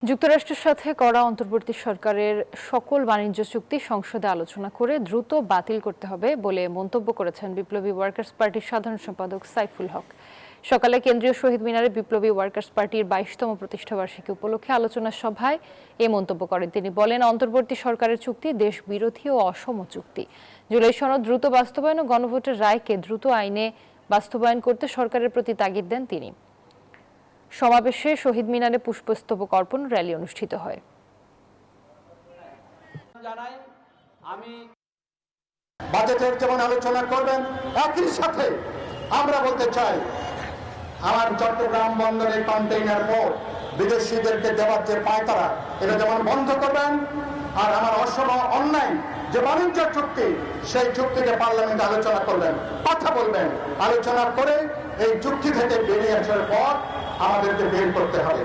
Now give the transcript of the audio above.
যুক্তরাষ্ট্রের সাথে করা অন্তর্বর্তী সরকারের সকল বাণিজ্য চুক্তি সংসদে আলোচনা করে দ্রুত বাতিল করতে হবে বলে মন্তব্য করেছেন বিপ্লবী ওয়ার্কার্স পার্টির সাধারণ সম্পাদক সাইফুল হক। সকালে কেন্দ্রীয় শহীদ মিনারে বিপ্লবী ওয়ার্কার্স পার্টির 22তম প্রতিষ্ঠাবার্ষিকী উপলক্ষে আলোচনা সভায় এ মন্তব্য করেন তিনি। বলেন, অন্তর্বর্তী সরকারের চুক্তি দেশ বিরোধী ও অসম চুক্তি। জুলাই সনদ দ্রুত বাস্তবায়ন ও গণভোটের রায়কে দ্রুত আইনে বাস্তবায়ন করতে সরকারের প্রতি তাগিদ দেন তিনি। সমাবেশে শহীদ মিনারে পুষ্পস্তবক অর্পণ র্যালি অনুষ্ঠিত হয়। বাজেটের যেমন আলোচনা করবেন, একই সাথে আমরা বলতে চাই আমার চট্টগ্রাম বন্দরে কন্টেইনার পোর্ট বিদেশিদেরকে দেওয়ার যে পায়তারা, এটা যেমন বন্ধ করবেন, আর আমার অসম অন্যায় যে বাণিজ্য চুক্তি, সেই চুক্তিতে পার্লামেন্টে আলোচনা করবেন, কথা বলবেন, আলোচনা করে এই চুক্তি থেকে বেরিয়ে আসার পর আমাদেরকে বের করতে হবে।